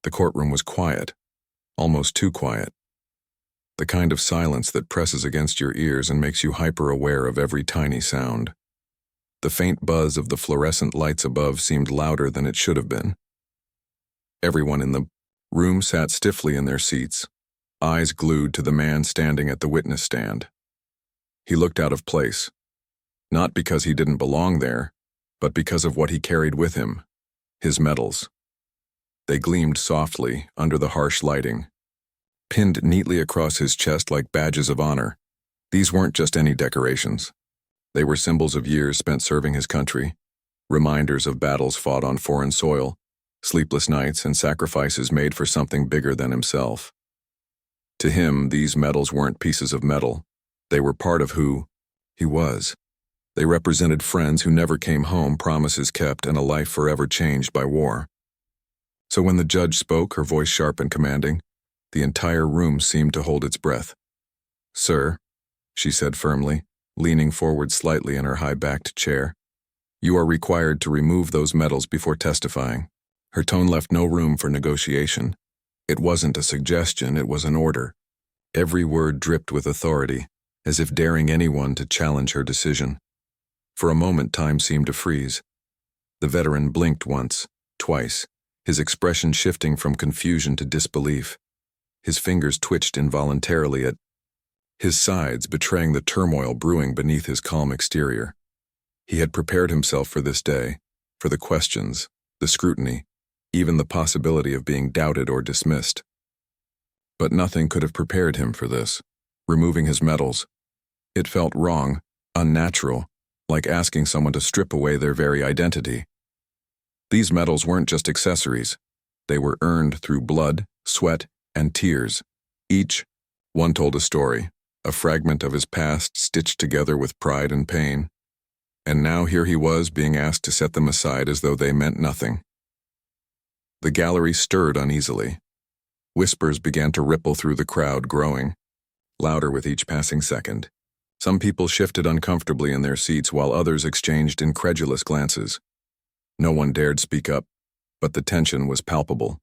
The courtroom was quiet, almost too quiet. The kind of silence that presses against your ears and makes you hyper-aware of every tiny sound. The faint buzz of the fluorescent lights above seemed louder than it should have been. Everyone in the room sat stiffly in their seats, eyes glued to the man standing at the witness stand. He looked out of place, not because he didn't belong there, but because of what he carried with him, his medals. They gleamed softly under the harsh lighting, pinned neatly across his chest like badges of honor. These weren't just any decorations. They were symbols of years spent serving his country, reminders of battles fought on foreign soil, sleepless nights and sacrifices made for something bigger than himself. To him, these medals weren't pieces of metal. They were part of who he was. They represented friends who never came home, promises kept, and a life forever changed by war. So when the judge spoke, her voice sharp and commanding, the entire room seemed to hold its breath. "Sir," she said firmly, leaning forward slightly in her high-backed chair, "you are required to remove those medals before testifying." Her tone left no room for negotiation. It wasn't a suggestion, it was an order. Every word dripped with authority, as if daring anyone to challenge her decision. For a moment, time seemed to freeze. The veteran blinked once, twice, his expression shifting from confusion to disbelief. His fingers twitched involuntarily at his sides, betraying the turmoil brewing beneath his calm exterior. He had prepared himself for this day, for the questions, the scrutiny, even the possibility of being doubted or dismissed. But nothing could have prepared him for this. Removing his medals, it felt wrong, unnatural, like asking someone to strip away their very identity. These medals weren't just accessories. They were earned through blood, sweat, and tears. Each one told a story, a fragment of his past stitched together with pride and pain. And now here he was being asked to set them aside as though they meant nothing. The gallery stirred uneasily. Whispers began to ripple through the crowd, growing louder with each passing second. Some people shifted uncomfortably in their seats while others exchanged incredulous glances. No one dared speak up, but the tension was palpable.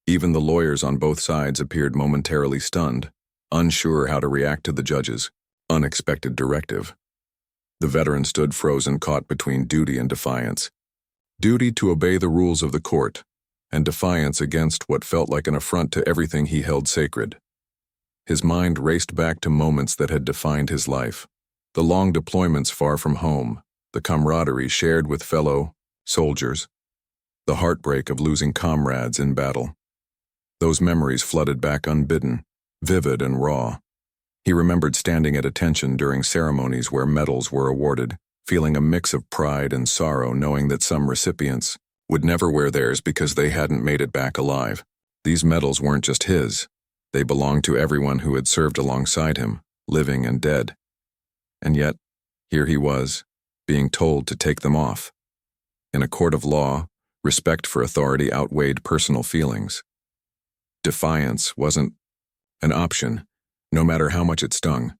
Even the lawyers on both sides appeared momentarily stunned, unsure how to react to the judge's unexpected directive. The veteran stood frozen, caught between duty and defiance. Duty to obey the rules of the court, and defiance against what felt like an affront to everything he held sacred. His mind raced back to moments that had defined his life. The long deployments far from home, the camaraderie shared with fellow soldiers, the heartbreak of losing comrades in battle. Those memories flooded back unbidden, vivid and raw. He remembered standing at attention during ceremonies where medals were awarded, feeling a mix of pride and sorrow, knowing that some recipients would never wear theirs because they hadn't made it back alive. These medals weren't just his. They belonged to everyone who had served alongside him, living and dead. And yet, here he was, being told to take them off. In a court of law, respect for authority outweighed personal feelings. Defiance wasn't an option, no matter how much it stung.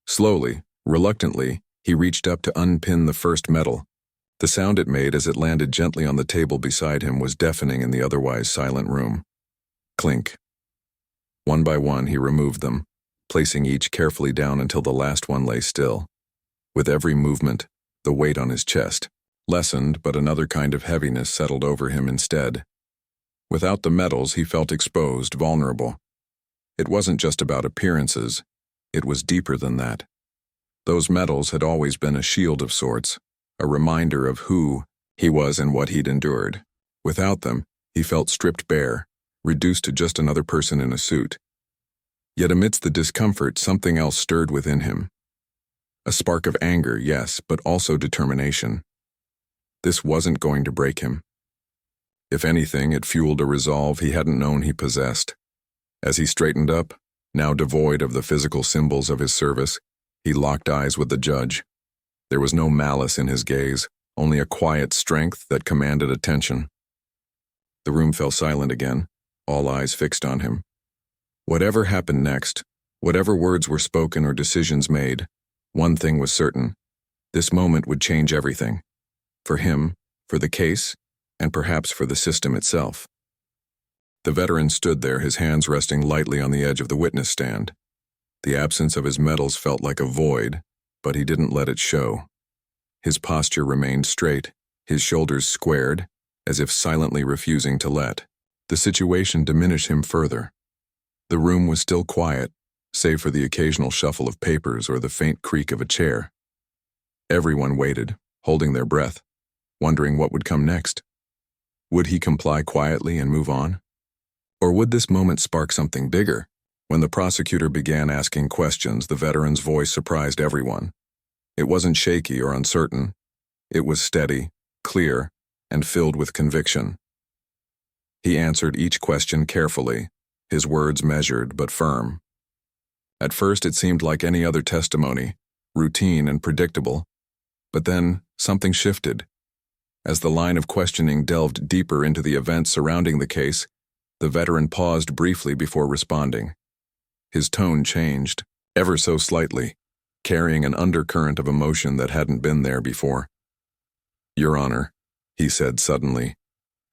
Slowly, reluctantly, he reached up to unpin the first medal. The sound it made as it landed gently on the table beside him was deafening in the otherwise silent room. Clink. One by one, he removed them, placing each carefully down until the last one lay still. With every movement, the weight on his chest lessened, but another kind of heaviness settled over him instead. Without the medals, he felt exposed, vulnerable. It wasn't just about appearances, it was deeper than that. Those medals had always been a shield of sorts, a reminder of who he was and what he'd endured. Without them, he felt stripped bare, reduced to just another person in a suit. Yet amidst the discomfort, something else stirred within him. A spark of anger, yes, but also determination. This wasn't going to break him. If anything, it fueled a resolve he hadn't known he possessed. As he straightened up, now devoid of the physical symbols of his service, he locked eyes with the judge. There was no malice in his gaze, only a quiet strength that commanded attention. The room fell silent again, all eyes fixed on him. Whatever happened next, whatever words were spoken or decisions made, one thing was certain: this moment would change everything. For him, for the case, and perhaps for the system itself. The veteran stood there, his hands resting lightly on the edge of the witness stand. The absence of his medals felt like a void, but he didn't let it show. His posture remained straight, his shoulders squared, as if silently refusing to let the situation diminish him further. The room was still quiet, save for the occasional shuffle of papers or the faint creak of a chair. Everyone waited, holding their breath, wondering what would come next. Would he comply quietly and move on? Or would this moment spark something bigger? When the prosecutor began asking questions, the veteran's voice surprised everyone. It wasn't shaky or uncertain. It was steady, clear, and filled with conviction. He answered each question carefully, his words measured but firm. At first it seemed like any other testimony, routine and predictable. But then something shifted. As the line of questioning delved deeper into the events surrounding the case, the veteran paused briefly before responding. His tone changed, ever so slightly, carrying an undercurrent of emotion that hadn't been there before. "Your Honor," he said suddenly,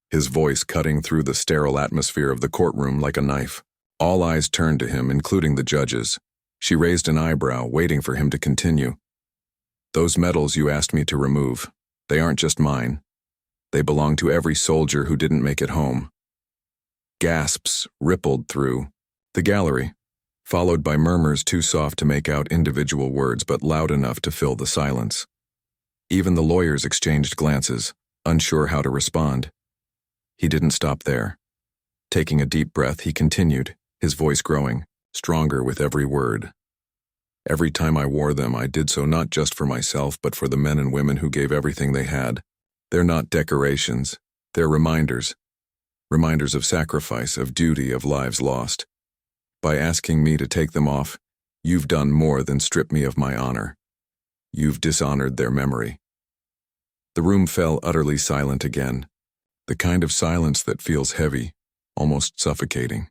his voice cutting through the sterile atmosphere of the courtroom like a knife. All eyes turned to him, including the judge's. She raised an eyebrow, waiting for him to continue. "Those medals you asked me to remove, they aren't just mine. They belong to every soldier who didn't make it home." Gasps rippled through the gallery, followed by murmurs too soft to make out individual words but loud enough to fill the silence. Even the lawyers exchanged glances, unsure how to respond. He didn't stop there. Taking a deep breath, he continued, his voice growing, stronger with every word. "Every time I wore them, I did so not just for myself, but for the men and women who gave everything they had. They're not decorations. They're reminders. Reminders of sacrifice, of duty, of lives lost. By asking me to take them off, you've done more than strip me of my honor. You've dishonored their memory." The room fell utterly silent again, the kind of silence that feels heavy, almost suffocating.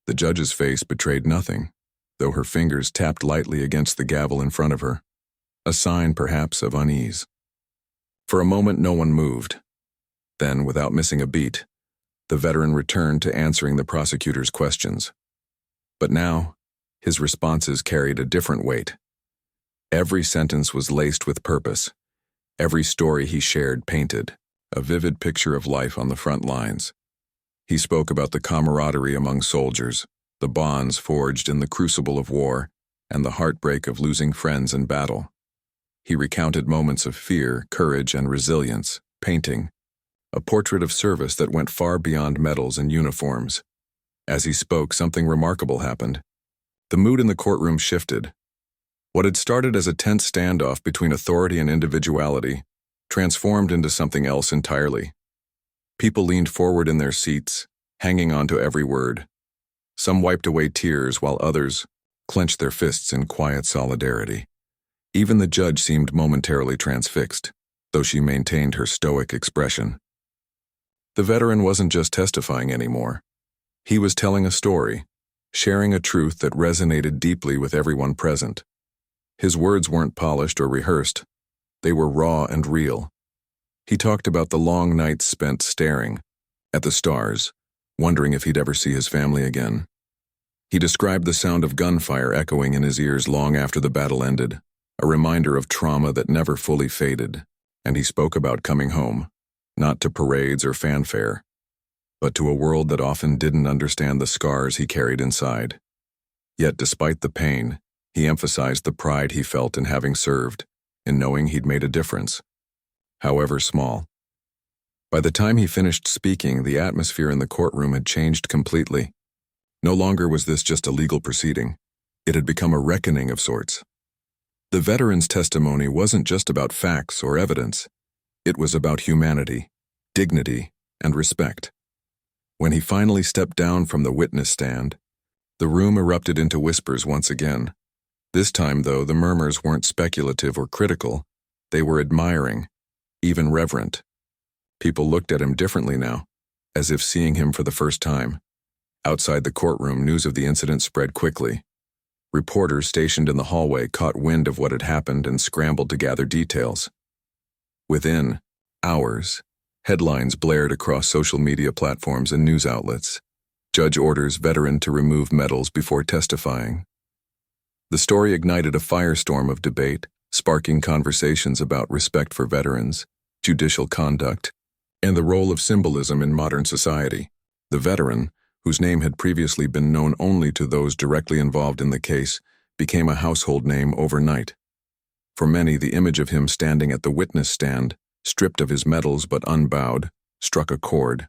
The judge's face betrayed nothing, though her fingers tapped lightly against the gavel in front of her, a sign perhaps of unease. For a moment no one moved. Then, without missing a beat, the veteran returned to answering the prosecutor's questions. But now, his responses carried a different weight. Every sentence was laced with purpose. Every story he shared painted a vivid picture of life on the front lines. He spoke about the camaraderie among soldiers, the bonds forged in the crucible of war, and the heartbreak of losing friends in battle. He recounted moments of fear, courage, and resilience, painting a portrait of service that went far beyond medals and uniforms. As he spoke, something remarkable happened. The mood in the courtroom shifted. What had started as a tense standoff between authority and individuality transformed into something else entirely. People leaned forward in their seats, hanging on to every word. Some wiped away tears while others clenched their fists in quiet solidarity. Even the judge seemed momentarily transfixed, though she maintained her stoic expression. The veteran wasn't just testifying anymore. He was telling a story, sharing a truth that resonated deeply with everyone present. His words weren't polished or rehearsed. They were raw and real. He talked about the long nights spent staring at the stars, wondering if he'd ever see his family again. He described the sound of gunfire echoing in his ears long after the battle ended, a reminder of trauma that never fully faded. And he spoke about coming home, not to parades or fanfare, but to a world that often didn't understand the scars he carried inside. Yet despite the pain, he emphasized the pride he felt in having served, in knowing he'd made a difference, however small. By the time he finished speaking, the atmosphere in the courtroom had changed completely. No longer was this just a legal proceeding. It had become a reckoning of sorts. The veteran's testimony wasn't just about facts or evidence. It was about humanity, dignity, and respect. When he finally stepped down from the witness stand, the room erupted into whispers once again. This time, though, the murmurs weren't speculative or critical. They were admiring, even reverent. People looked at him differently now, as if seeing him for the first time. Outside the courtroom, news of the incident spread quickly. Reporters stationed in the hallway caught wind of what had happened and scrambled to gather details. Within hours, Headlines blared across social media platforms and news outlets. Judge orders veteran to remove medals before testifying. The story ignited a firestorm of debate, sparking conversations about respect for veterans, judicial conduct, and the role of symbolism in modern society. The veteran, whose name had previously been known only to those directly involved in the case, became a household name overnight. For many, the image of him standing at the witness stand, stripped of his medals but unbowed, struck a chord.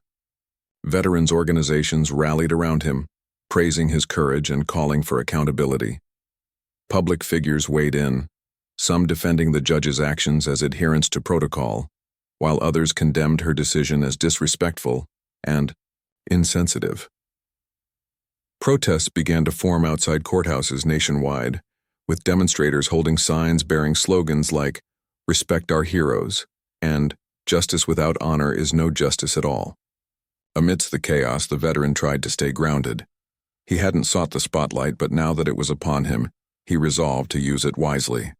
Veterans organizations rallied around him, praising his courage and calling for accountability. Public figures weighed in, some defending the judge's actions as adherence to protocol, while others condemned her decision as disrespectful and insensitive. Protests began to form outside courthouses nationwide, with demonstrators holding signs bearing slogans like, "Respect our heroes," and "Justice without honor is no justice at all." Amidst the chaos, the veteran tried to stay grounded. He hadn't sought the spotlight, but now that it was upon him, he resolved to use it wisely.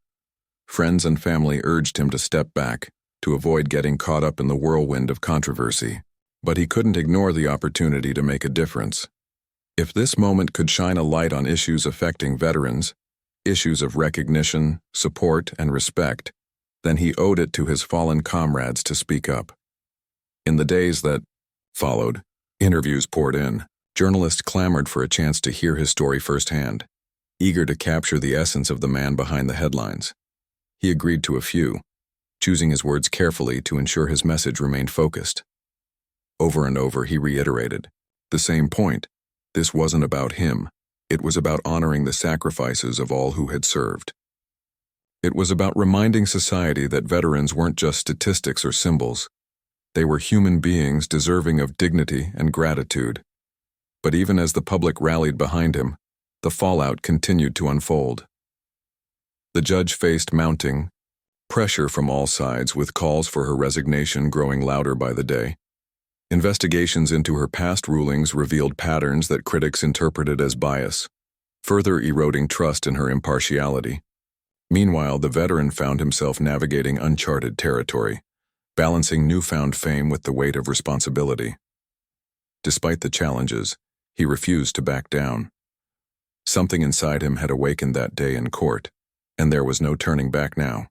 Friends and family urged him to step back, to avoid getting caught up in the whirlwind of controversy. But he couldn't ignore the opportunity to make a difference. If this moment could shine a light on issues affecting veterans, issues of recognition, support, and respect, then he owed it to his fallen comrades to speak up. In the days that followed, interviews poured in. Journalists clamored for a chance to hear his story firsthand, eager to capture the essence of the man behind the headlines. He agreed to a few, choosing his words carefully to ensure his message remained focused. Over and over he reiterated the same point. This wasn't about him. It was about honoring the sacrifices of all who had served. It was about reminding society that veterans weren't just statistics or symbols. They were human beings deserving of dignity and gratitude. But even as the public rallied behind him, the fallout continued to unfold. The judge faced mounting pressure from all sides, with calls for her resignation growing louder by the day. Investigations into her past rulings revealed patterns that critics interpreted as bias, further eroding trust in her impartiality. Meanwhile, the veteran found himself navigating uncharted territory, balancing newfound fame with the weight of responsibility. Despite the challenges, he refused to back down. Something inside him had awakened that day in court, and there was no turning back now.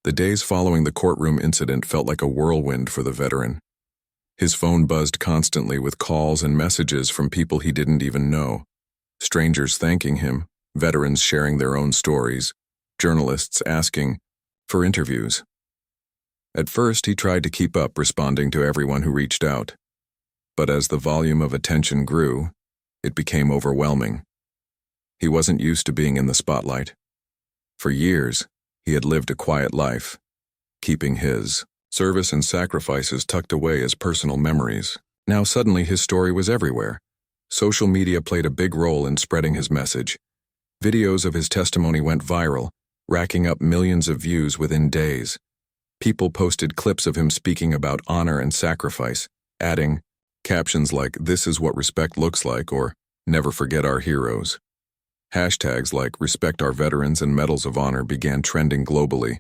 The days following the courtroom incident felt like a whirlwind for the veteran. His phone buzzed constantly with calls and messages from people he didn't even know. Strangers thanking him, veterans sharing their own stories, journalists asking for interviews. At first, he tried to keep up, responding to everyone who reached out. But as the volume of attention grew, it became overwhelming. He wasn't used to being in the spotlight. For years, he had lived a quiet life, keeping his service and sacrifices tucked away as personal memories. Now suddenly his story was everywhere. Social media played a big role in spreading his message. Videos of his testimony went viral, racking up millions of views within days. People posted clips of him speaking about honor and sacrifice, adding captions like, "This is what respect looks like," or "Never forget our heroes." Hashtags like "Respect our veterans" and "Medals of Honor" began trending globally.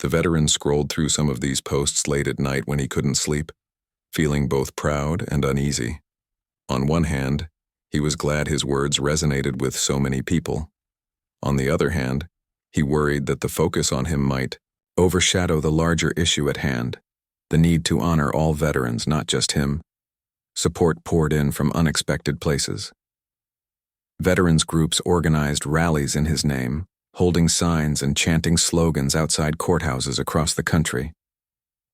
The veteran scrolled through some of these posts late at night when he couldn't sleep, feeling both proud and uneasy. On one hand, he was glad his words resonated with so many people. On the other hand, he worried that the focus on him might overshadow the larger issue at hand, the need to honor all veterans, not just him. Support poured in from unexpected places. Veterans groups organized rallies in his name, holding signs and chanting slogans outside courthouses across the country.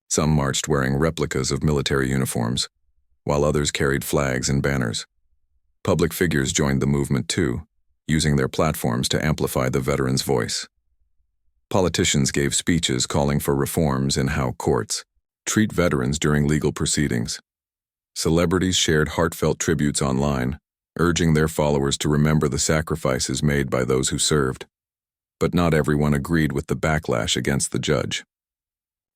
Some marched wearing replicas of military uniforms, while others carried flags and banners. Public figures joined the movement too, using their platforms to amplify the veterans' voice. Politicians gave speeches calling for reforms in how courts treat veterans during legal proceedings. Celebrities shared heartfelt tributes online, urging their followers to remember the sacrifices made by those who served. But not everyone agreed with the backlash against the judge.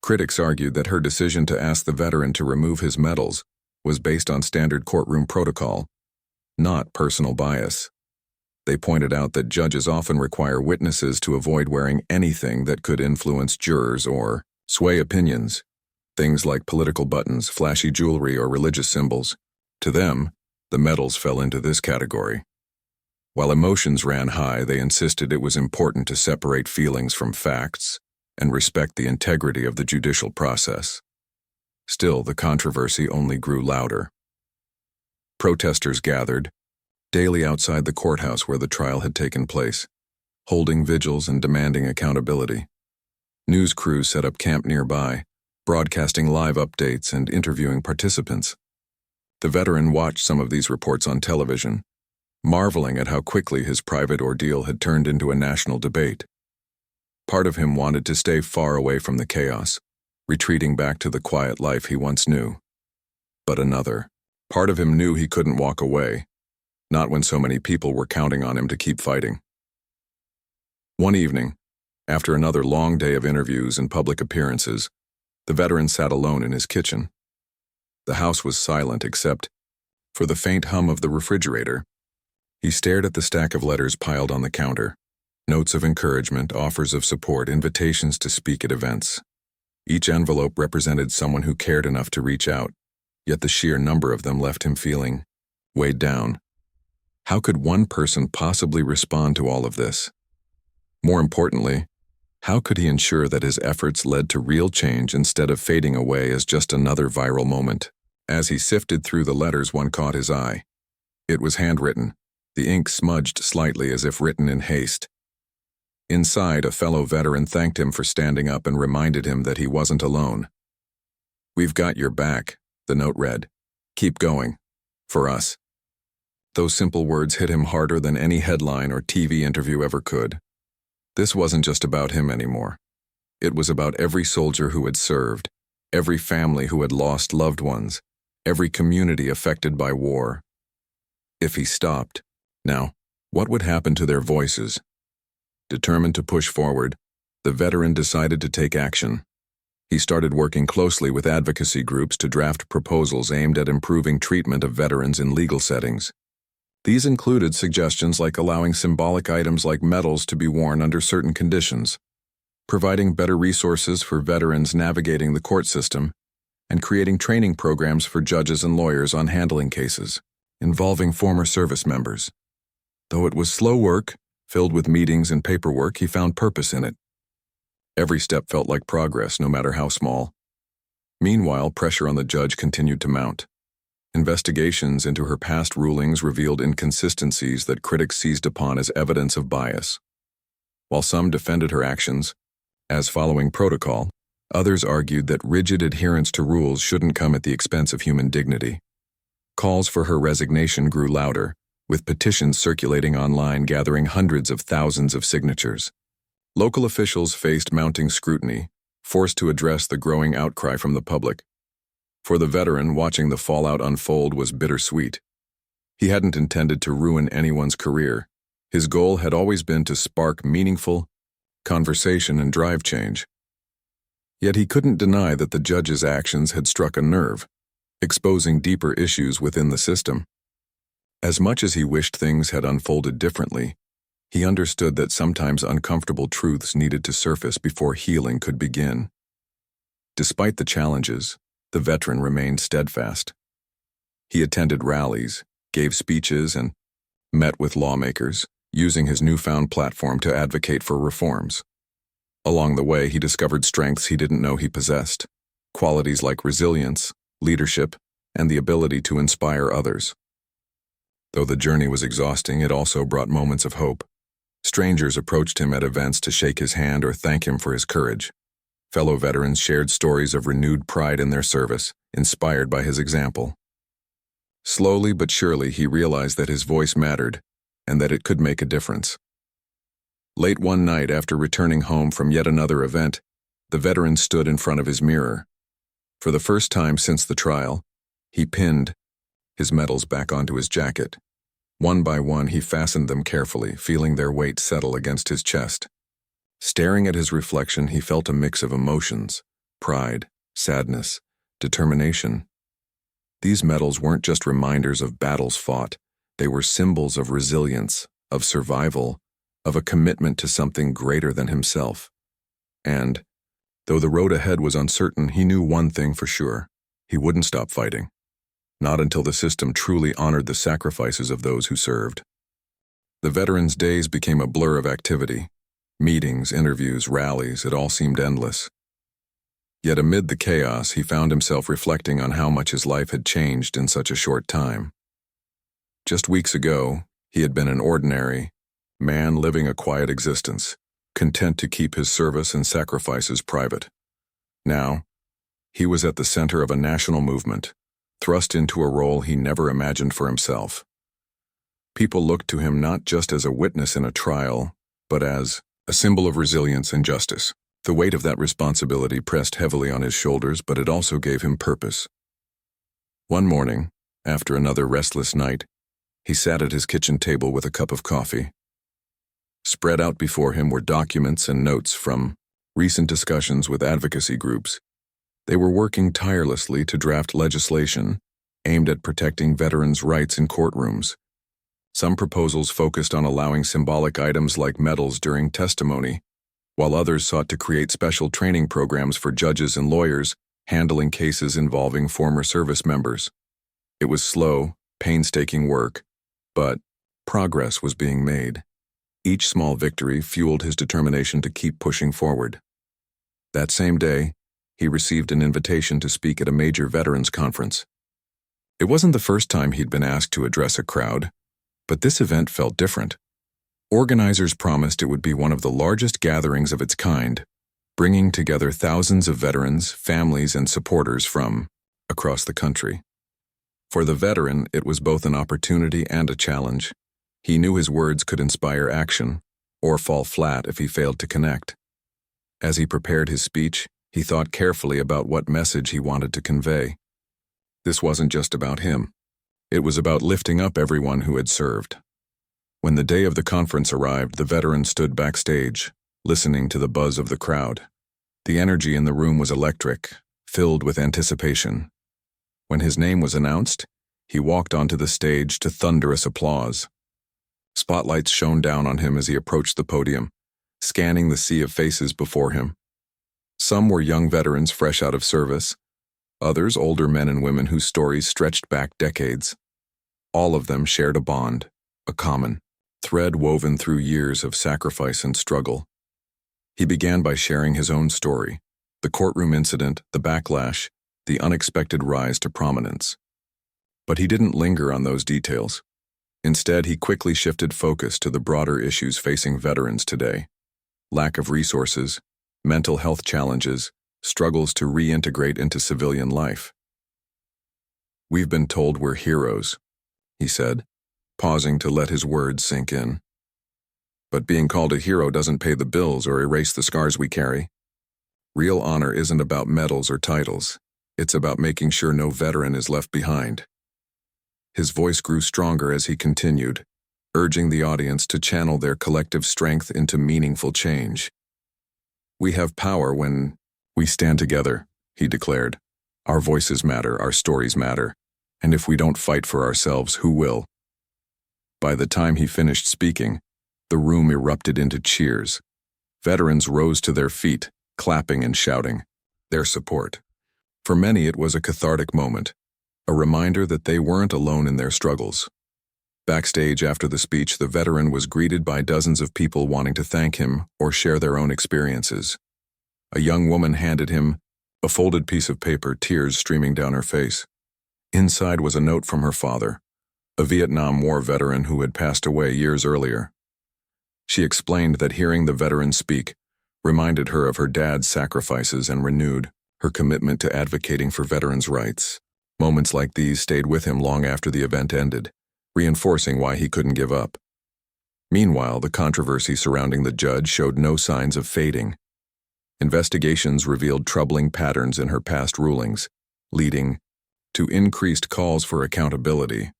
Critics argued that her decision to ask the veteran to remove his medals was based on standard courtroom protocol, not personal bias. They pointed out that judges often require witnesses to avoid wearing anything that could influence jurors or sway opinions. Things like political buttons, flashy jewelry, or religious symbols. To them, the medals fell into this category. While emotions ran high, they insisted it was important to separate feelings from facts and respect the integrity of the judicial process. Still, the controversy only grew louder. Protesters gathered daily outside the courthouse where the trial had taken place, holding vigils and demanding accountability. News crews set up camp nearby, broadcasting live updates and interviewing participants. The veteran watched some of these reports on television, marveling at how quickly his private ordeal had turned into a national debate. Part of him wanted to stay far away from the chaos, retreating back to the quiet life he once knew. But another part of him knew he couldn't walk away, not when so many people were counting on him to keep fighting. One evening, after another long day of interviews and public appearances, the veteran sat alone in his kitchen. The house was silent except for the faint hum of the refrigerator. He stared at the stack of letters piled on the counter, notes of encouragement, offers of support, invitations to speak at events. Each envelope represented someone who cared enough to reach out, yet the sheer number of them left him feeling weighed down. How could one person possibly respond to all of this? More importantly, how could he ensure that his efforts led to real change instead of fading away as just another viral moment? As he sifted through the letters, one caught his eye. It was handwritten, the ink smudged slightly as if written in haste. Inside, a fellow veteran thanked him for standing up and reminded him that he wasn't alone. "We've got your back," the note read. "Keep going. For us." Those simple words hit him harder than any headline or TV interview ever could. This wasn't just about him anymore. It was about every soldier who had served, every family who had lost loved ones, every community affected by war. If he stopped, now, what would happen to their voices? Determined to push forward, the veteran decided to take action. He started working closely with advocacy groups to draft proposals aimed at improving treatment of veterans in legal settings. These included suggestions like allowing symbolic items like medals to be worn under certain conditions, providing better resources for veterans navigating the court system, and creating training programs for judges and lawyers on handling cases involving former service members. Though it was slow work, filled with meetings and paperwork, he found purpose in it. Every step felt like progress, no matter how small. Meanwhile, pressure on the judge continued to mount. Investigations into her past rulings revealed inconsistencies that critics seized upon as evidence of bias. While some defended her actions as following protocol, others argued that rigid adherence to rules shouldn't come at the expense of human dignity. Calls for her resignation grew louder, with petitions circulating online gathering hundreds of thousands of signatures. Local officials faced mounting scrutiny, forced to address the growing outcry from the public. For the veteran, watching the fallout unfold was bittersweet. He hadn't intended to ruin anyone's career. His goal had always been to spark meaningful conversation and drive change. Yet he couldn't deny that the judge's actions had struck a nerve, exposing deeper issues within the system. As much as he wished things had unfolded differently, he understood that sometimes uncomfortable truths needed to surface before healing could begin. Despite the challenges, the veteran remained steadfast. He attended rallies, gave speeches, and met with lawmakers, using his newfound platform to advocate for reforms. Along the way, he discovered strengths he didn't know he possessed, qualities like resilience, leadership, and the ability to inspire others. Though the journey was exhausting, it also brought moments of hope. Strangers approached him at events to shake his hand or thank him for his courage. Fellow veterans shared stories of renewed pride in their service, inspired by his example. Slowly but surely, he realized that his voice mattered, and that it could make a difference. Late one night, after returning home from yet another event, the veteran stood in front of his mirror. For the first time since the trial, he pinned his medals back onto his jacket. One by one, he fastened them carefully, feeling their weight settle against his chest. Staring at his reflection, he felt a mix of emotions: pride, sadness, determination. These medals weren't just reminders of battles fought. They were symbols of resilience, of survival, of a commitment to something greater than himself. And, Though the road ahead was uncertain, he knew one thing for sure. He wouldn't stop fighting. Not until the system truly honored the sacrifices of those who served. The veterans' days became a blur of activity. Meetings, interviews, rallies, it all seemed endless. Yet amid the chaos, he found himself reflecting on how much his life had changed in such a short time. Just weeks ago, he had been an ordinary man living a quiet existence, content to keep his service and sacrifices private. Now, he was at the center of a national movement, thrust into a role he never imagined for himself. People looked to him not just as a witness in a trial, but as a symbol of resilience and justice. The weight of that responsibility pressed heavily on his shoulders, but it also gave him purpose. One morning, after another restless night, he sat at his kitchen table with a cup of coffee. Spread out before him were documents and notes from recent discussions with advocacy groups. They were working tirelessly to draft legislation aimed at protecting veterans' rights in courtrooms. Some proposals focused on allowing symbolic items like medals during testimony, while others sought to create special training programs for judges and lawyers handling cases involving former service members. It was slow, painstaking work, but progress was being made. Each small victory fueled his determination to keep pushing forward. That same day, he received an invitation to speak at a major veterans conference. It wasn't the first time he'd been asked to address a crowd, but this event felt different. Organizers promised it would be one of the largest gatherings of its kind, bringing together thousands of veterans, families, and supporters from across the country. For the veteran, it was both an opportunity and a challenge. He knew his words could inspire action, or fall flat if he failed to connect. As he prepared his speech, he thought carefully about what message he wanted to convey. This wasn't just about him. It was about lifting up everyone who had served. When the day of the conference arrived, the veteran stood backstage, listening to the buzz of the crowd. The energy in the room was electric, filled with anticipation. When his name was announced, he walked onto the stage to thunderous applause. Spotlights shone down on him as he approached the podium, scanning the sea of faces before him. Some were young veterans fresh out of service, others older men and women whose stories stretched back decades. All of them shared a bond, a common thread woven through years of sacrifice and struggle. He began by sharing his own story, the courtroom incident, the backlash, the unexpected rise to prominence. But he didn't linger on those details. Instead, he quickly shifted focus to the broader issues facing veterans today: lack of resources, mental health challenges, struggles to reintegrate into civilian life. "We've been told we're heroes," he said, pausing to let his words sink in. "But being called a hero doesn't pay the bills or erase the scars we carry. Real honor isn't about medals or titles. It's about making sure no veteran is left behind." His voice grew stronger as he continued, urging the audience to channel their collective strength into meaningful change. "We have power when we stand together," he declared. "Our voices matter, our stories matter, and if we don't fight for ourselves, who will?" By the time he finished speaking, the room erupted into cheers. Veterans rose to their feet, clapping and shouting their support. For many, it was a cathartic moment, a reminder that they weren't alone in their struggles. Backstage after the speech, the veteran was greeted by dozens of people wanting to thank him or share their own experiences. A young woman handed him a folded piece of paper, tears streaming down her face. Inside was a note from her father, a Vietnam War veteran who had passed away years earlier. She explained that hearing the veteran speak reminded her of her dad's sacrifices and renewed her commitment to advocating for veterans' rights. Moments like these stayed with him long after the event ended, reinforcing why he couldn't give up. Meanwhile, the controversy surrounding the judge showed no signs of fading. Investigations revealed troubling patterns in her past rulings, leading to increased calls for accountability.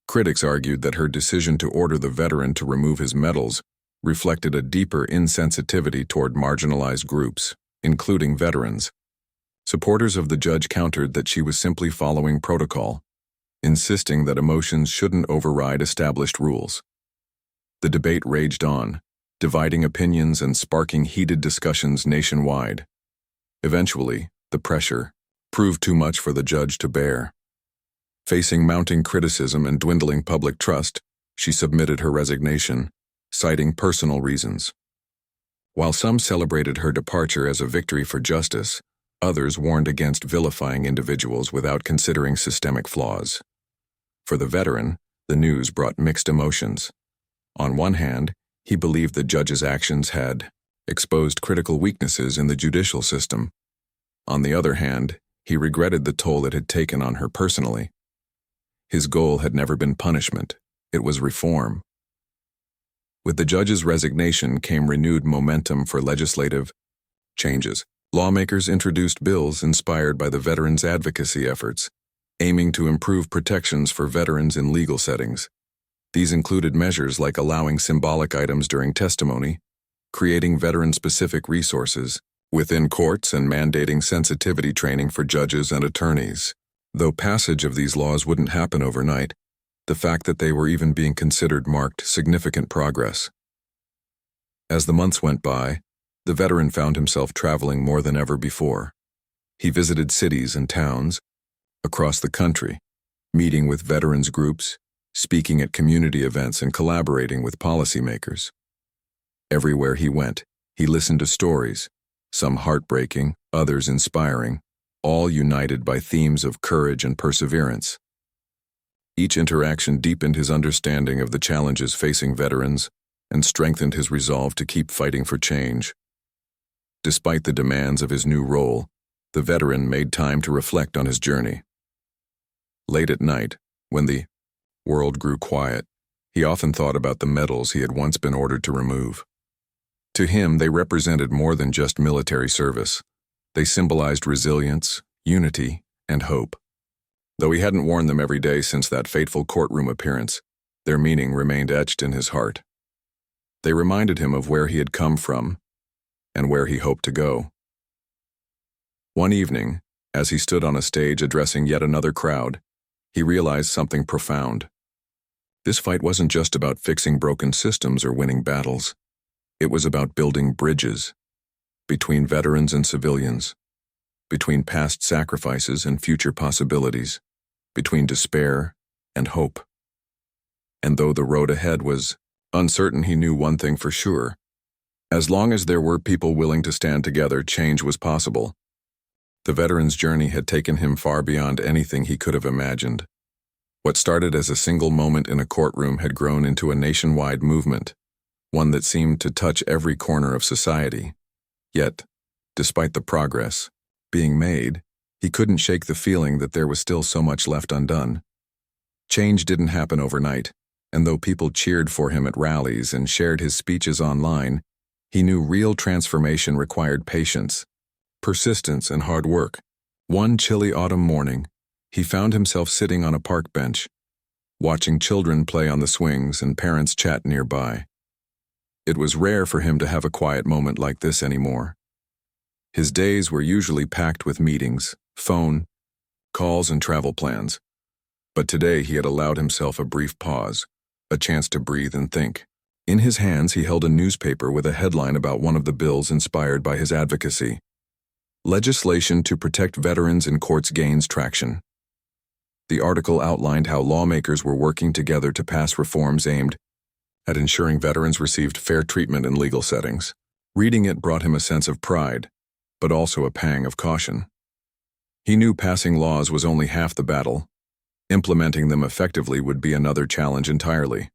Critics argued that her decision to order the veteran to remove his medals reflected a deeper insensitivity toward marginalized groups, including veterans. Supporters of the judge countered that she was simply following protocol, insisting that emotions shouldn't override established rules. The debate raged on, dividing opinions and sparking heated discussions nationwide. Eventually, the pressure proved too much for the judge to bear. Facing mounting criticism and dwindling public trust, she submitted her resignation, citing personal reasons. While some celebrated her departure as a victory for justice, others warned against vilifying individuals without considering systemic flaws. For the veteran, the news brought mixed emotions. On one hand, he believed the judge's actions had exposed critical weaknesses in the judicial system. On the other hand, he regretted the toll it had taken on her personally. His goal had never been punishment, it was reform. With the judge's resignation came renewed momentum for legislative changes. Lawmakers introduced bills inspired by the veterans' advocacy efforts, aiming to improve protections for veterans in legal settings. These included measures like allowing symbolic items during testimony, creating veteran-specific resources within courts, and mandating sensitivity training for judges and attorneys. Though passage of these laws wouldn't happen overnight, the fact that they were even being considered marked significant progress. As the months went by, the veteran found himself traveling more than ever before. He visited cities and towns across the country, meeting with veterans groups, speaking at community events, and collaborating with policymakers. Everywhere he went, he listened to stories, some heartbreaking, others inspiring, all united by themes of courage and perseverance. Each interaction deepened his understanding of the challenges facing veterans and strengthened his resolve to keep fighting for change. Despite the demands of his new role, the veteran made time to reflect on his journey. Late at night, when the world grew quiet, he often thought about the medals he had once been ordered to remove. To him, they represented more than just military service. They symbolized resilience, unity, and hope. Though he hadn't worn them every day since that fateful courtroom appearance, their meaning remained etched in his heart. They reminded him of where he had come from and where he hoped to go. One evening, as he stood on a stage addressing yet another crowd, he realized something profound. This fight wasn't just about fixing broken systems or winning battles. It was about building bridges between veterans and civilians, between past sacrifices and future possibilities, between despair and hope. And though the road ahead was uncertain, he knew one thing for sure. As long as there were people willing to stand together, change was possible. The veteran's journey had taken him far beyond anything he could have imagined. What started as a single moment in a courtroom had grown into a nationwide movement, one that seemed to touch every corner of society. Yet, despite the progress being made, he couldn't shake the feeling that there was still so much left undone. Change didn't happen overnight, and though people cheered for him at rallies and shared his speeches online, he knew real transformation required patience, persistence, and hard work. One chilly autumn morning, he found himself sitting on a park bench, watching children play on the swings and parents chat nearby. It was rare for him to have a quiet moment like this anymore. His days were usually packed with meetings, phone calls, and travel plans. But today he had allowed himself a brief pause, a chance to breathe and think. In his hands, he held a newspaper with a headline about one of the bills inspired by his advocacy. Legislation to protect veterans in courts gains traction. The article outlined how lawmakers were working together to pass reforms aimed at ensuring veterans received fair treatment in legal settings. Reading it brought him a sense of pride, but also a pang of caution. He knew passing laws was only half the battle. Implementing them effectively would be another challenge entirely.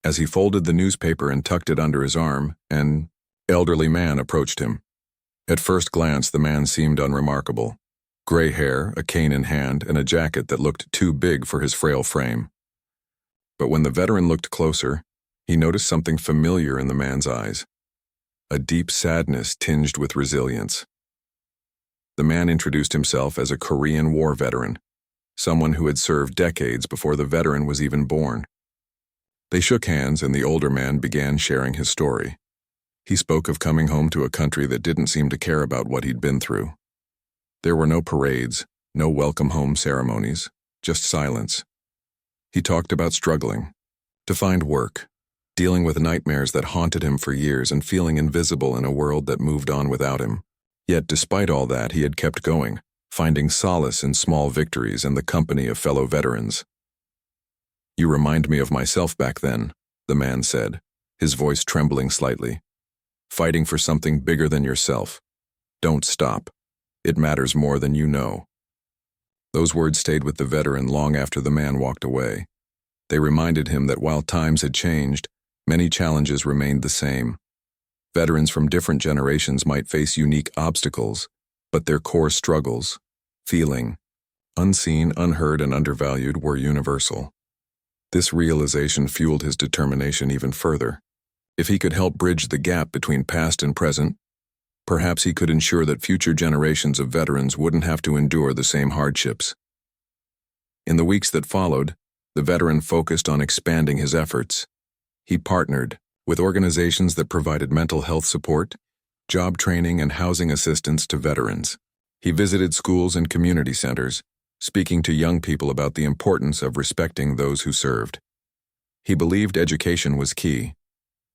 As he folded the newspaper and tucked it under his arm, an elderly man approached him. At first glance, the man seemed unremarkable. Gray hair, a cane in hand, and a jacket that looked too big for his frail frame. But when the veteran looked closer, he noticed something familiar in the man's eyes. A deep sadness tinged with resilience. The man introduced himself as a Korean War veteran, someone who had served decades before the veteran was even born. They shook hands, and the older man began sharing his story. He spoke of coming home to a country that didn't seem to care about what he'd been through. There were no parades, no welcome home ceremonies, just silence. He talked about struggling to find work, dealing with nightmares that haunted him for years, and feeling invisible in a world that moved on without him. Yet despite all that, he had kept going, finding solace in small victories and the company of fellow veterans. "You remind me of myself back then," the man said, his voice trembling slightly. "Fighting for something bigger than yourself. Don't stop. It matters more than you know." Those words stayed with the veteran long after the man walked away. They reminded him that while times had changed, many challenges remained the same. Veterans from different generations might face unique obstacles, but their core struggles, feeling unseen, unheard, and undervalued, were universal. This realization fueled his determination even further. If he could help bridge the gap between past and present, perhaps he could ensure that future generations of veterans wouldn't have to endure the same hardships. In the weeks that followed, the veteran focused on expanding his efforts. He partnered with organizations that provided mental health support, job training, and housing assistance to veterans. He visited schools and community centers, speaking to young people about the importance of respecting those who served. He believed education was key,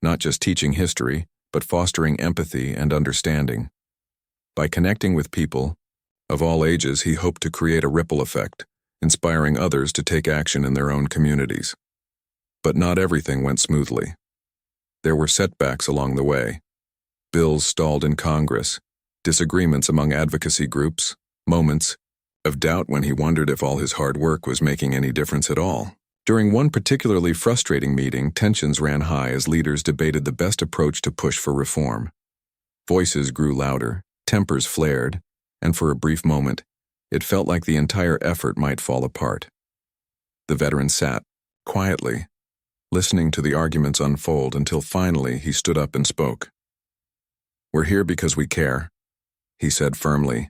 not just teaching history, but fostering empathy and understanding. By connecting with people of all ages, he hoped to create a ripple effect, inspiring others to take action in their own communities. But not everything went smoothly. There were setbacks along the way. Bills stalled in Congress, disagreements among advocacy groups, moments of doubt when he wondered if all his hard work was making any difference at all. During one particularly frustrating meeting, tensions ran high as leaders debated the best approach to push for reform. Voices grew louder, tempers flared, and for a brief moment, it felt like the entire effort might fall apart. The veteran sat, quietly, listening to the arguments unfold until finally he stood up and spoke. "We're here because we care," he said firmly,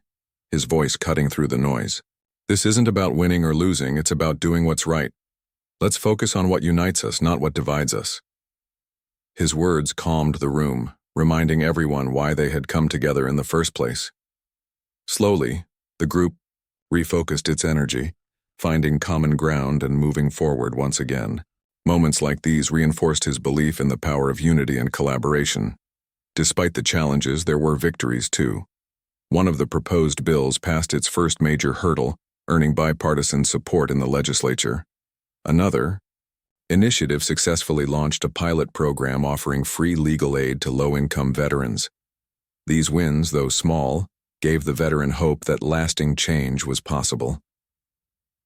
his voice cutting through the noise. "This isn't about winning or losing, it's about doing what's right. Let's focus on what unites us, not what divides us." His words calmed the room, reminding everyone why they had come together in the first place. Slowly, the group refocused its energy, finding common ground and moving forward once again. Moments like these reinforced his belief in the power of unity and collaboration. Despite the challenges, there were victories too. One of the proposed bills passed its first major hurdle, earning bipartisan support in the legislature. Another initiative successfully launched a pilot program offering free legal aid to low-income veterans. These wins, though small, gave the veteran hope that lasting change was possible.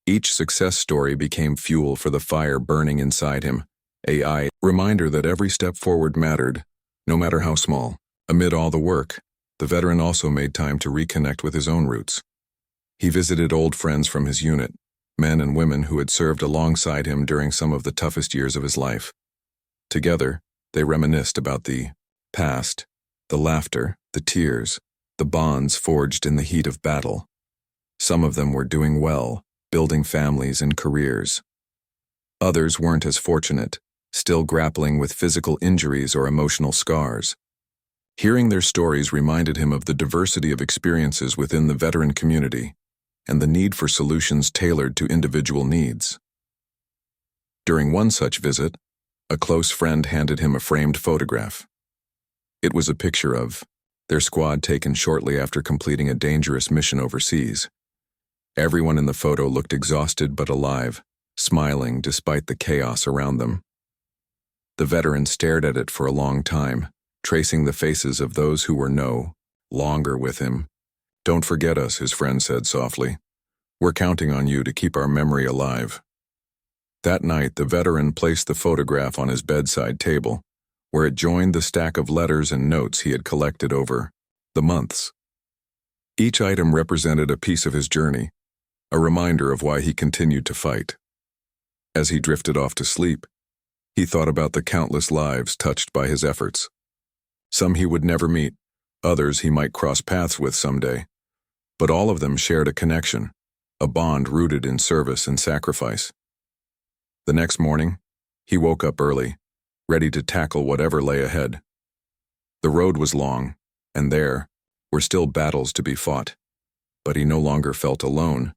Each success story became fuel for the fire burning inside him, a reminder that every step forward mattered, no matter how small. Amid all the work, the veteran also made time to reconnect with his own roots. He visited old friends from his unit, men and women who had served alongside him during some of the toughest years of his life. Together, they reminisced about the past, the laughter, the tears, the bonds forged in the heat of battle. Some of them were doing well, building families and careers. Others weren't as fortunate, still grappling with physical injuries or emotional scars. Hearing their stories reminded him of the diversity of experiences within the veteran community and the need for solutions tailored to individual needs. During one such visit, a close friend handed him a framed photograph. It was a picture of their squad taken shortly after completing a dangerous mission overseas. Everyone in the photo looked exhausted but alive, smiling despite the chaos around them. The veteran stared at it for a long time, tracing the faces of those who were no longer with him. "Don't forget us," his friend said softly. "We're counting on you to keep our memory alive." That night, the veteran placed the photograph on his bedside table, where it joined the stack of letters and notes he had collected over the months. Each item represented a piece of his journey, a reminder of why he continued to fight. As he drifted off to sleep, he thought about the countless lives touched by his efforts. Some he would never meet, others he might cross paths with someday. But all of them shared a connection, a bond rooted in service and sacrifice. The next morning, he woke up early, ready to tackle whatever lay ahead. The road was long, and there were still battles to be fought. But he no longer felt alone.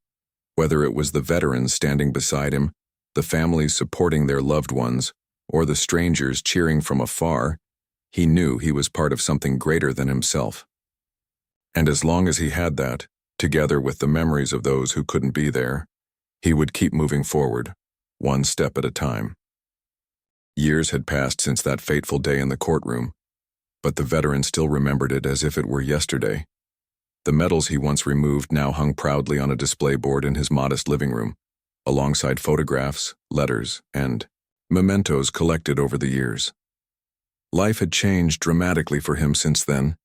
Whether it was the veterans standing beside him, the families supporting their loved ones, or the strangers cheering from afar, he knew he was part of something greater than himself. And as long as he had that, together with the memories of those who couldn't be there, he would keep moving forward, one step at a time. Years had passed since that fateful day in the courtroom, but the veteran still remembered it as if it were yesterday. The medals he once removed now hung proudly on a display board in his modest living room, alongside photographs, letters, and mementos collected over the years. Life had changed dramatically for him since then,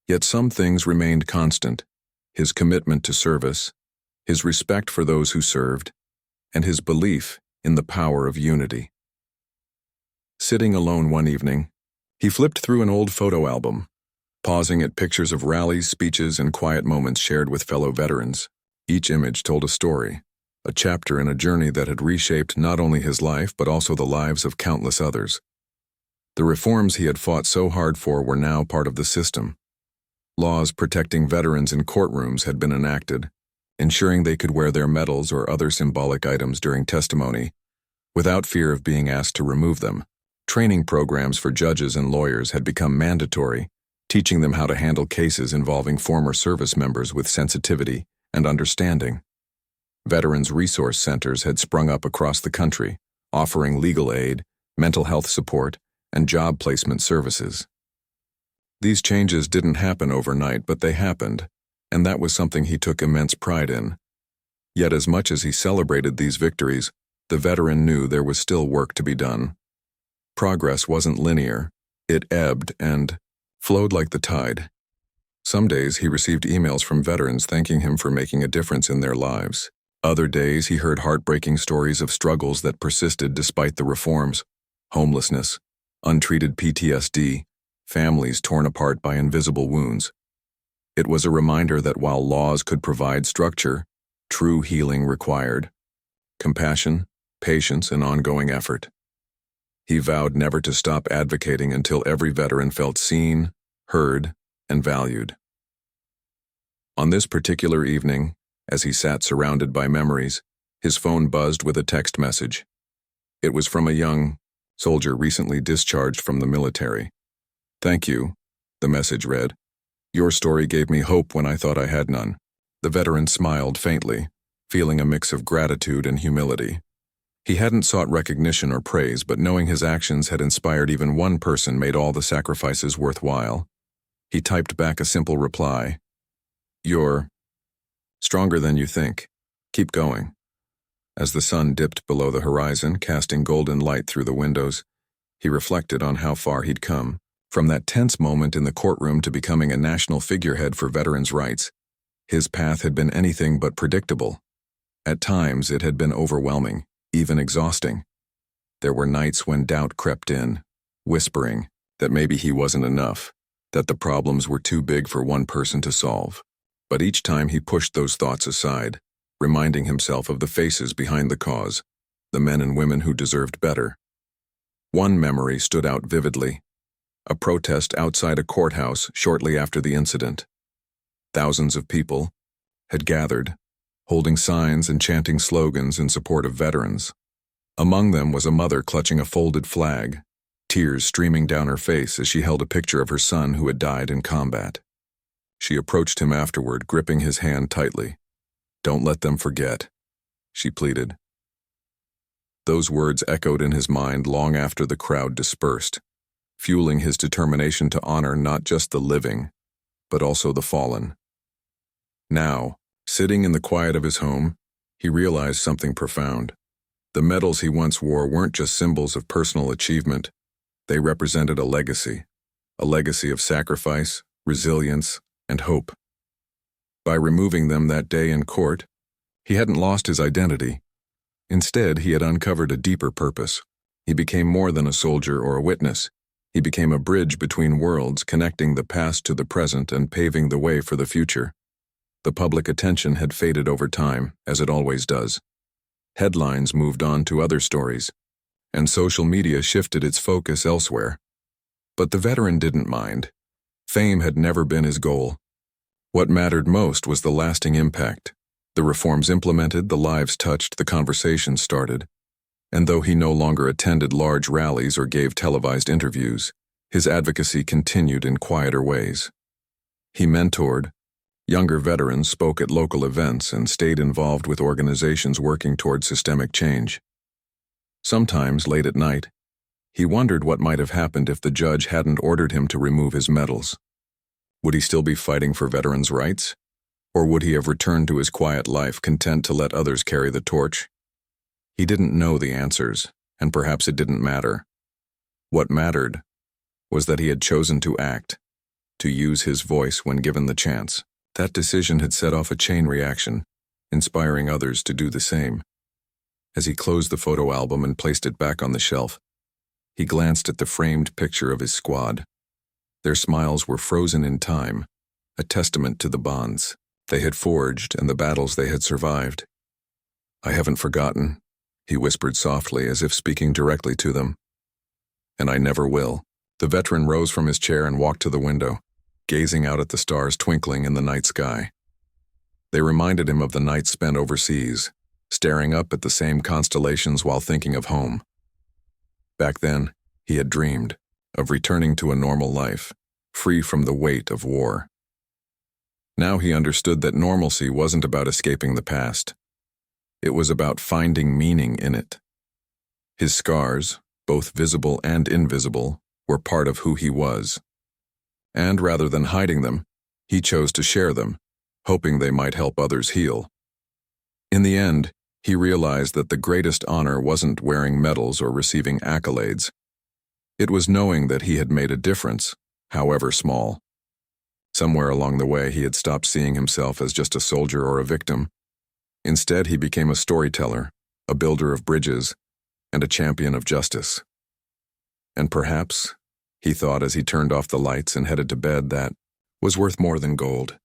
yet some things remained constant: his commitment to service, his respect for those who served, and his belief in the power of unity. Sitting alone one evening, he flipped through an old photo album, pausing at pictures of rallies, speeches, and quiet moments shared with fellow veterans. Each image told a story, a chapter in a journey that had reshaped not only his life but also the lives of countless others. The reforms he had fought so hard for were now part of the system. Laws protecting veterans in courtrooms had been enacted, ensuring they could wear their medals or other symbolic items during testimony, without fear of being asked to remove them. Training programs for judges and lawyers had become mandatory, teaching them how to handle cases involving former service members with sensitivity and understanding. Veterans resource centers had sprung up across the country, offering legal aid, mental health support, and job placement services. These changes didn't happen overnight, but they happened, and that was something he took immense pride in. Yet as much as he celebrated these victories, the veteran knew there was still work to be done. Progress wasn't linear. It ebbed and flowed like the tide. Some days he received emails from veterans thanking him for making a difference in their lives. Other days he heard heartbreaking stories of struggles that persisted despite the reforms: homelessness, untreated PTSD, families torn apart by invisible wounds. It was a reminder that while laws could provide structure, true healing required compassion, patience, and ongoing effort. He vowed never to stop advocating until every veteran felt seen, heard, and valued. On this particular evening, as he sat surrounded by memories, his phone buzzed with a text message. It was from a young soldier recently discharged from the military. "Thank you," the message read. "Your story gave me hope when I thought I had none." The veteran smiled faintly, feeling a mix of gratitude and humility. He hadn't sought recognition or praise, but knowing his actions had inspired even one person made all the sacrifices worthwhile. He typed back a simple reply: "You're stronger than you think. Keep going." As the sun dipped below the horizon, casting golden light through the windows, he reflected on how far he'd come. From that tense moment in the courtroom to becoming a national figurehead for veterans' rights, his path had been anything but predictable. At times, it had been overwhelming, even exhausting. There were nights when doubt crept in, whispering that maybe he wasn't enough, that the problems were too big for one person to solve. But each time he pushed those thoughts aside, reminding himself of the faces behind the cause, the men and women who deserved better. One memory stood out vividly: a protest outside a courthouse shortly after the incident. Thousands of people had gathered, holding signs and chanting slogans in support of veterans. Among them was a mother clutching a folded flag, tears streaming down her face as she held a picture of her son who had died in combat. She approached him afterward, gripping his hand tightly. "Don't let them forget," she pleaded. Those words echoed in his mind long after the crowd dispersed, fueling his determination to honor not just the living, but also the fallen. Now, sitting in the quiet of his home, he realized something profound. The medals he once wore weren't just symbols of personal achievement. They represented a legacy of sacrifice, resilience, and hope. By removing them that day in court, he hadn't lost his identity. Instead, he had uncovered a deeper purpose. He became more than a soldier or a witness. He became a bridge between worlds, connecting the past to the present and paving the way for the future. The public attention had faded over time, as it always does. Headlines moved on to other stories, and social media shifted its focus elsewhere. But the veteran didn't mind. Fame had never been his goal. What mattered most was the lasting impact. The reforms implemented, the lives touched, the conversations started. And though he no longer attended large rallies or gave televised interviews, his advocacy continued in quieter ways. He mentored, Younger veterans spoke at local events and stayed involved with organizations working toward systemic change. Sometimes, late at night, he wondered what might have happened if the judge hadn't ordered him to remove his medals. Would he still be fighting for veterans' rights? Or would he have returned to his quiet life, content to let others carry the torch? He didn't know the answers, and perhaps it didn't matter. What mattered was that he had chosen to act, to use his voice when given the chance. That decision had set off a chain reaction, inspiring others to do the same. As he closed the photo album and placed it back on the shelf, he glanced at the framed picture of his squad. Their smiles were frozen in time, a testament to the bonds they had forged and the battles they had survived. "I haven't forgotten," he whispered softly, as if speaking directly to them. "And I never will." The veteran rose from his chair and walked to the window, gazing out at the stars twinkling in the night sky. They reminded him of the nights spent overseas, staring up at the same constellations while thinking of home. Back then, he had dreamed of returning to a normal life, free from the weight of war. Now he understood that normalcy wasn't about escaping the past. It was about finding meaning in it. His scars, both visible and invisible, were part of who he was. And rather than hiding them, he chose to share them, hoping they might help others heal. In the end, he realized that the greatest honor wasn't wearing medals or receiving accolades. It was knowing that he had made a difference, however small. Somewhere along the way, he had stopped seeing himself as just a soldier or a victim. Instead, he became a storyteller, a builder of bridges, and a champion of justice. And perhaps, he thought as he turned off the lights and headed to bed, that was worth more than gold.